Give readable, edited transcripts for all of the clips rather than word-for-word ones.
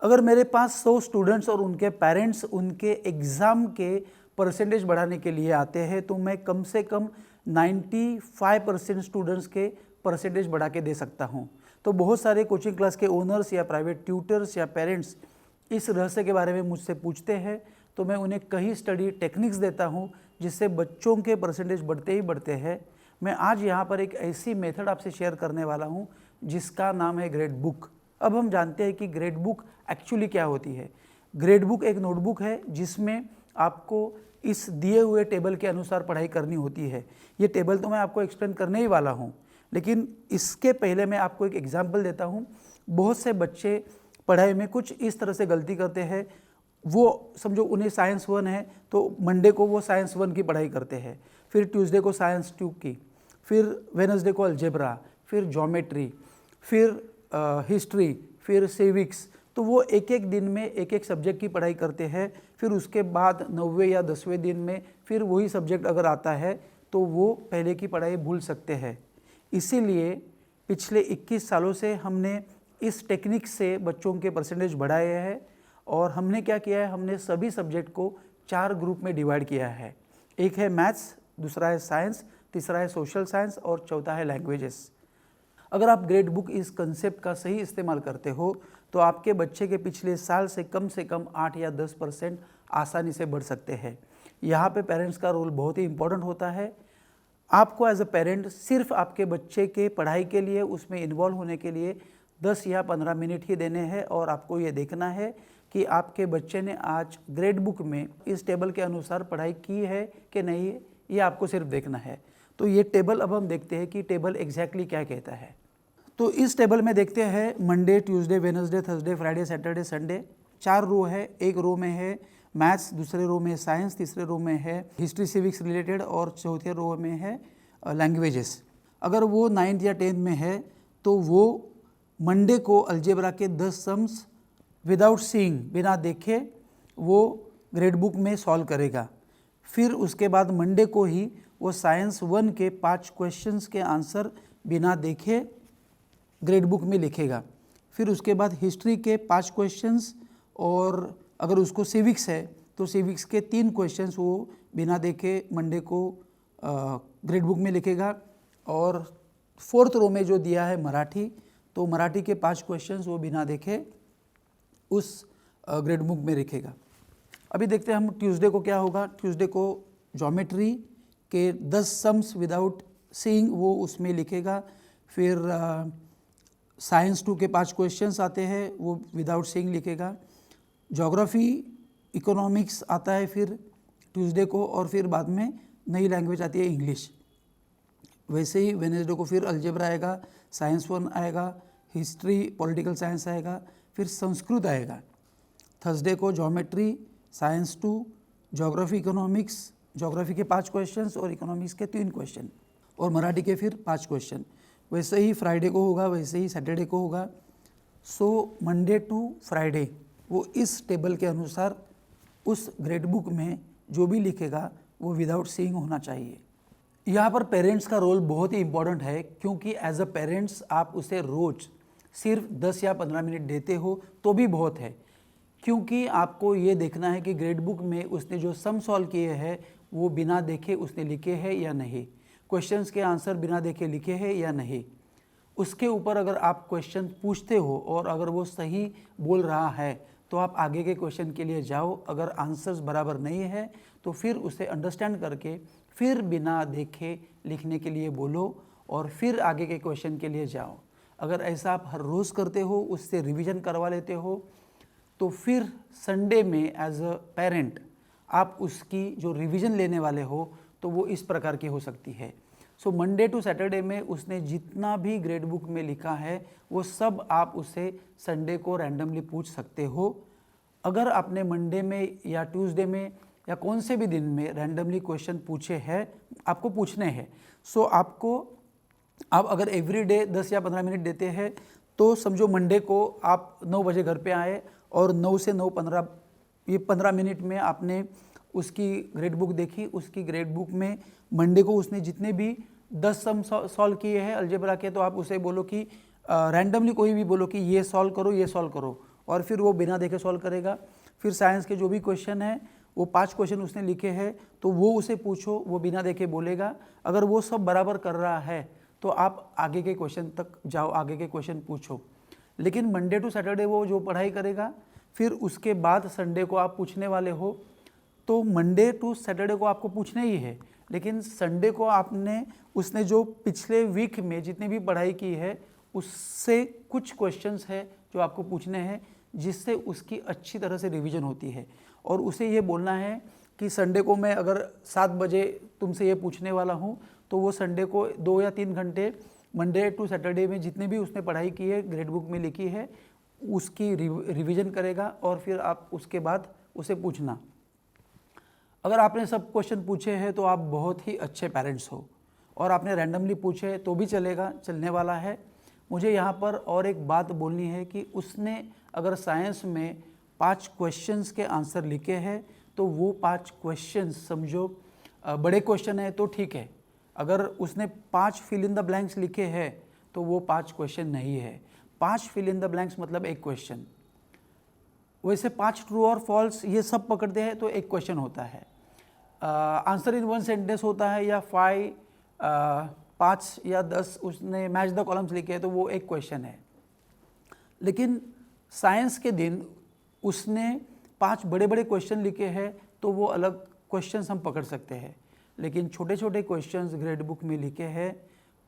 अगर मेरे पास 100 स्टूडेंट्स और उनके पेरेंट्स उनके एग्ज़ाम के परसेंटेज बढ़ाने के लिए आते हैं तो मैं कम से कम 95% स्टूडेंट्स के परसेंटेज बढ़ा के दे सकता हूँ। तो बहुत सारे कोचिंग क्लास के ओनर्स या प्राइवेट ट्यूटर्स या पेरेंट्स इस रहस्य के बारे में मुझसे पूछते हैं, तो मैं उन्हें कई स्टडी टेक्निक्स देता हूँ जिससे बच्चों के परसेंटेज बढ़ते ही बढ़ते हैं। मैं आज यहाँ पर एक ऐसी मेथड आपसे शेयर करने वाला हूँ जिसका नाम है ग्रेड बुक। अब हम जानते हैं कि ग्रेड बुक एक्चुअली क्या होती है। ग्रेड बुक एक नोटबुक है जिसमें आपको इस दिए हुए टेबल के अनुसार पढ़ाई करनी होती है। ये टेबल तो मैं आपको एक्सप्लेन करने ही वाला हूँ, लेकिन इसके पहले मैं आपको एक एग्जाम्पल देता हूँ। बहुत से बच्चे पढ़ाई में कुछ इस तरह से गलती करते हैं। वो समझो उन्हें साइंस 1 है तो मंडे को वो साइंस 1 की पढ़ाई करते हैं, फिर ट्यूसडे को साइंस 2 की, फिर वेडनेसडे को अलजेब्रा, फिर ज्योमेट्री, फिर हिस्ट्री, फिर सिविक्स। तो वो एक एक दिन में एक एक सब्जेक्ट की पढ़ाई करते हैं। फिर उसके बाद 9वें या 10वें दिन में फिर वही सब्जेक्ट अगर आता है तो वो पहले की पढ़ाई भूल सकते हैं। इसीलिए पिछले 21 सालों से हमने इस टेक्निक से बच्चों के परसेंटेज बढ़ाए हैं। और हमने क्या किया है, हमने सभी सब्जेक्ट को 4 ग्रुप में डिवाइड किया है। एक है मैथ्स, दूसरा है साइंस, तीसरा है सोशल साइंस और चौथा है लैंग्वेजेस। अगर आप ग्रेड बुक इस कंसेप्ट का सही इस्तेमाल करते हो तो आपके बच्चे के पिछले साल से कम 8 या 10% आसानी से बढ़ सकते हैं। यहाँ पे पेरेंट्स का रोल बहुत ही इम्पोर्टेंट होता है। आपको एज अ पेरेंट सिर्फ आपके बच्चे के पढ़ाई के लिए, उसमें इन्वॉल्व होने के लिए 10 या 15 मिनट ही देने हैं और आपको ये देखना है कि आपके बच्चे ने आज ग्रेड बुक में इस टेबल के अनुसार पढ़ाई की है कि नहीं, ये आपको सिर्फ देखना है। तो ये टेबल अब हम देखते हैं कि टेबल एग्जैक्टली क्या कहता है। तो इस टेबल में देखते हैं Monday, Tuesday, Wednesday, Thursday, Friday, Saturday, Sunday. 4 रो है। एक रो में है मैथ्स, दूसरे रो में साइंस, तीसरे रो में है हिस्ट्री सिविक्स रिलेटेड और चौथे रो में है लैंग्वेजेस। अगर वो 9th या 10th में है तो वो मंडे को अलजेब्रा के 10 सम्स विदाउट सीइंग, बिना देखे वो ग्रेड बुक में सॉल्व करेगा। फिर उसके बाद मंडे को ही वो साइंस 1 के 5 क्वेश्चंस के आंसर बिना देखे ग्रेड बुक में लिखेगा। फिर उसके बाद हिस्ट्री के 5 क्वेश्चंस और अगर उसको सिविक्स है तो सिविक्स के 3 क्वेश्चंस वो बिना देखे मंडे को ग्रेड बुक में लिखेगा। और 4th रो में जो दिया है मराठी, तो मराठी के 5 क्वेश्चंस वो बिना देखे उस ग्रेड बुक में लिखेगा। अभी देखते हैं हम ट्यूसडे को क्या होगा। ट्यूसडे को ज्योमेट्री के 10 सम्स विदाउट सीइंग वो उसमें लिखेगा। फिर साइंस 2 के 5 क्वेश्चंस आते हैं, वो विदाउट सीइंग लिखेगा। ज्योग्राफी, इकोनॉमिक्स आता है फिर ट्यूसडे को, और फिर बाद में नई लैंग्वेज आती है इंग्लिश। वैसे ही वेडनेसडे को फिर अलजेब्रा आएगा, साइंस 1 आएगा, हिस्ट्री पॉलिटिकल साइंस आएगा, फिर संस्कृत आएगा। थर्सडे को geometry, science 2, geography, economics, geography के 5 क्वेश्चंस और इकोनॉमिक्स के 3 क्वेश्चन, और मराठी के फिर 5 क्वेश्चन। वैसे ही फ्राइडे को होगा, वैसे ही सैटरडे को होगा। सो मंडे टू फ्राइडे वो इस टेबल के अनुसार उस ग्रेड बुक में जो भी लिखेगा वो विदाउट सीइंग होना चाहिए। यहाँ पर पेरेंट्स का रोल बहुत ही इम्पोर्टेंट है, क्योंकि एज अ पेरेंट्स आप उसे रोज़ सिर्फ 10 या 15 मिनट देते हो तो भी बहुत है, क्योंकि आपको ये देखना है कि ग्रेड बुक में उसने जो सम सॉल्व किए हैं वो बिना देखे उसने लिखे हैं या नहीं, क्वेश्चंस के आंसर बिना देखे लिखे हैं या नहीं। उसके ऊपर अगर आप क्वेश्चन पूछते हो और अगर वो सही बोल रहा है तो आप आगे के क्वेश्चन के लिए जाओ। अगर आंसर्स बराबर नहीं है तो फिर उसे अंडरस्टैंड करके फिर बिना देखे लिखने के लिए बोलो और फिर आगे के क्वेश्चन के लिए जाओ। अगर ऐसा आप हर रोज़ करते हो, उससे रिवीजन करवा लेते हो, तो फिर संडे में एज अ पेरेंट आप उसकी जो रिवीजन लेने वाले हो तो वो इस प्रकार की हो सकती है। सो मंडे टू सैटरडे में उसने जितना भी ग्रेड बुक में लिखा है वो सब आप उसे संडे को रैंडमली पूछ सकते हो। अगर आपने मंडे में या ट्यूसडे में या कौन से भी दिन में रैंडमली क्वेश्चन पूछे हैं, आपको पूछने हैं, सो आप अगर एवरीडे 10 या 15 मिनट देते हैं तो समझो मंडे को आप 9 बजे घर पे आए और 9 से 9:15 ये 15 मिनट में आपने उसकी ग्रेड बुक देखी। उसकी ग्रेड बुक में मंडे को उसने जितने भी 10 सम सॉल्व किए हैं अलजेब्रा के, तो आप उसे बोलो कि रैंडमली कोई भी बोलो कि ये सॉल्व करो, ये सॉल्व करो, और फिर वो बिना देखे सॉल्व करेगा। फिर साइंस के जो भी क्वेश्चन है वो 5 क्वेश्चन उसने लिखे हैं तो वो उसे पूछो, वो बिना देखे बोलेगा। अगर वो सब बराबर कर रहा है तो आप आगे के क्वेश्चन तक जाओ, आगे के क्वेश्चन पूछो। लेकिन मंडे टू सैटरडे वो जो पढ़ाई करेगा, फिर उसके बाद संडे को आप पूछने वाले हो, तो मंडे टू सैटरडे को आपको पूछना ही है, लेकिन संडे को उसने जो पिछले वीक में जितनी भी पढ़ाई की है उससे कुछ क्वेश्चंस है जो आपको पूछने हैं, जिससे उसकी अच्छी तरह से रिवीजन होती है। और उसे ये बोलना है कि संडे को मैं अगर 7 बजे तुमसे ये पूछने वाला हूँ, तो वो संडे को 2 या 3 घंटे मंडे टू सैटरडे में जितने भी उसने पढ़ाई की है, ग्रेड बुक में लिखी है, उसकी रिवीजन करेगा और फिर आप उसके बाद उसे पूछना। अगर आपने सब क्वेश्चन पूछे हैं तो आप बहुत ही अच्छे पेरेंट्स हो, और आपने रैंडमली पूछे तो भी चलेगा, चलने वाला है। मुझे यहाँ पर और एक बात बोलनी है कि उसने अगर साइंस में 5 क्वेश्चंस के आंसर लिखे हैं तो वो 5 क्वेश्चंस समझो बड़े क्वेश्चन है तो ठीक है। अगर उसने 5 फिल इन द ब्लैंक्स लिखे हैं तो वो 5 क्वेश्चन नहीं है। 5 फिल इन द ब्लैंक्स मतलब 1 क्वेश्चन। वैसे 5 ट्रू और फॉल्स ये सब पकड़ते हैं तो 1 क्वेश्चन होता है। आंसर इन 1 सेंटेंस होता है, या 5 या 10 उसने मैच द कॉलम्स लिखे हैं तो वो 1 क्वेश्चन है। लेकिन साइंस के दिन उसने 5 बड़े बड़े क्वेश्चन लिखे हैं तो वो अलग क्वेश्चंस हम पकड़ सकते हैं। लेकिन छोटे छोटे क्वेश्चंस ग्रेड बुक में लिखे हैं,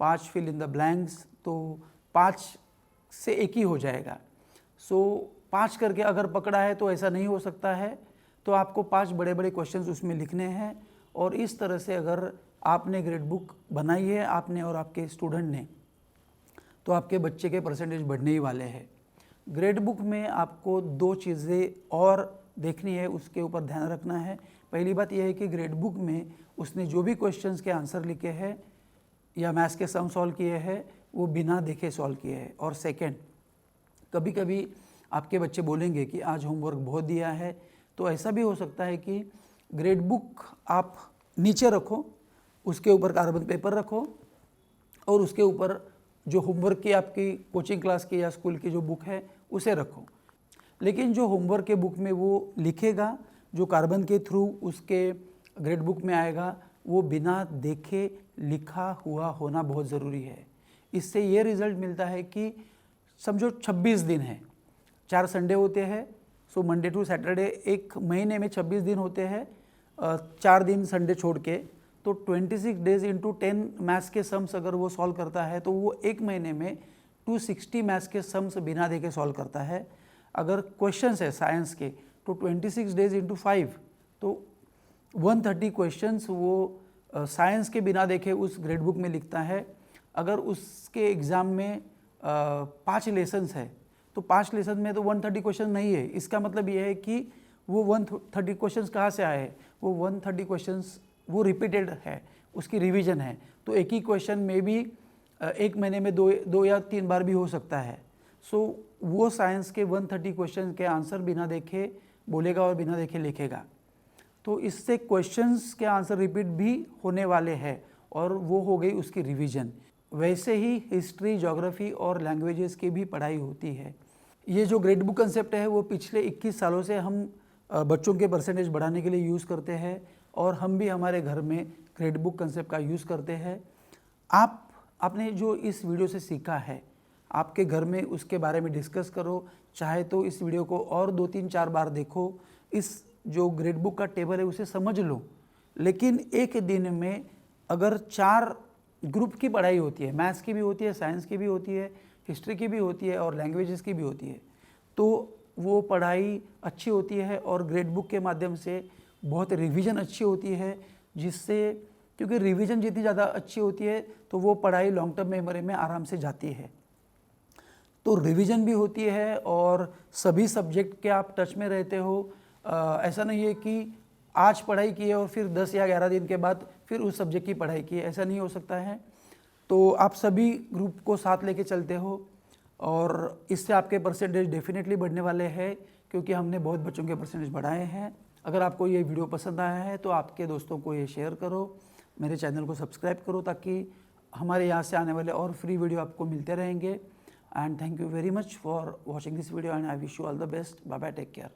5 फिल इन द ब्लैंक्स, तो 5 से 1 ही हो जाएगा। सो 5 करके अगर पकड़ा है तो ऐसा नहीं हो सकता है, तो आपको 5 बड़े बड़े क्वेश्चंस उसमें लिखने हैं। और इस तरह से अगर आपने ग्रेड बुक बनाई है, आपने और आपके स्टूडेंट ने, तो आपके बच्चे के परसेंटेज बढ़ने ही वाले हैं। ग्रेड बुक में आपको 2 चीज़ें और देखनी है, उसके ऊपर ध्यान रखना है। पहली बात यह है कि ग्रेड बुक में उसने जो भी क्वेश्चंस के आंसर लिखे हैं या मैथ्स के सम सॉल्व किए हैं वो बिना देखे सॉल्व किए हैं। और सेकंड, कभी कभी आपके बच्चे बोलेंगे कि आज होमवर्क बहुत दिया है, तो ऐसा भी हो सकता है कि ग्रेड बुक आप नीचे रखो, उसके ऊपर कार्बन पेपर रखो और उसके ऊपर जो होमवर्क की आपकी कोचिंग क्लास की या स्कूल की जो बुक है उसे रखो। लेकिन जो होमवर्क के बुक में वो लिखेगा, जो कार्बन के थ्रू उसके ग्रेड बुक में आएगा, वो बिना देखे लिखा हुआ होना बहुत ज़रूरी है। इससे ये रिज़ल्ट मिलता है कि समझो 26 दिन है, 4 संडे होते हैं, सो मंडे टू सैटरडे, एक महीने में 26 दिन होते हैं, 4 दिन संडे छोड़ के, तो 26 डेज इंटू 10 मैथ्स के सम्स अगर वो सॉल्व करता है तो वो एक महीने में 260 मैथ्स के सम्स बिना देखे सॉल्व करता है। अगर क्वेश्चंस है साइंस के तो 26 डेज इंटू 5, तो 130 क्वेश्चंस वो साइंस के बिना देखे उस ग्रेड बुक में लिखता है। अगर उसके एग्ज़ाम में 5 लेसन्स है तो 5 लेसन में तो 130 क्वेश्चन नहीं है। इसका मतलब ये है कि वो 130 क्वेश्चंस कहाँ से आए, वो 130 क्वेश्चंस वो रिपीटेड है, उसकी रिवीजन है। तो एक ही क्वेश्चन में भी एक महीने में 2 या 3 बार भी हो सकता है। सो वो साइंस के 130 क्वेश्चन के आंसर बिना देखे बोलेगा और बिना देखे लिखेगा। तो इससे क्वेश्चंस के आंसर रिपीट भी होने वाले हैं और वो हो गई उसकी रिवीजन। वैसे ही हिस्ट्री, ज्योग्राफी और लैंग्वेजेस की भी पढ़ाई होती है। ये जो ग्रेड बुक कंसेप्ट है वो पिछले 21 सालों से हम बच्चों के परसेंटेज बढ़ाने के लिए यूज़ करते हैं, और हम भी हमारे घर में ग्रेड बुक कंसेप्ट का यूज़ करते हैं। आपने जो इस वीडियो से सीखा है, आपके घर में उसके बारे में डिस्कस करो, चाहे तो इस वीडियो को और 2, 3, 4 बार देखो, इस जो ग्रेड बुक का टेबल है उसे समझ लो। लेकिन एक दिन में अगर 4 ग्रुप की पढ़ाई होती है, मैथ्स की भी होती है, साइंस की भी होती है, हिस्ट्री की भी होती है और लैंग्वेजेस की भी होती है, तो वो पढ़ाई अच्छी होती है और ग्रेड बुक के माध्यम से बहुत रिवीजन अच्छी होती है, जिससे, क्योंकि रिवीजन जितनी ज़्यादा अच्छी होती है तो वो पढ़ाई लॉन्ग टर्म मेमोरी में आराम से जाती है। तो रिवीजन भी होती है और सभी सब्जेक्ट के आप टच में रहते हो। ऐसा नहीं है कि आज पढ़ाई की है और फिर 10 या 11 दिन के बाद फिर उस सब्जेक्ट की पढ़ाई की है, ऐसा नहीं हो सकता है। तो आप सभी ग्रुप को साथ लेके चलते हो और इससे आपके परसेंटेज डेफिनेटली बढ़ने वाले हैं, क्योंकि हमने बहुत बच्चों के परसेंटेज बढ़ाए हैं। अगर आपको ये वीडियो पसंद आया है तो आपके दोस्तों को ये शेयर करो, मेरे चैनल को सब्सक्राइब करो, ताकि हमारे यहाँ से आने वाले और फ्री वीडियो आपको मिलते रहेंगे। and thank you very much for watching this video, and I wish you all the best. Bye bye, take care.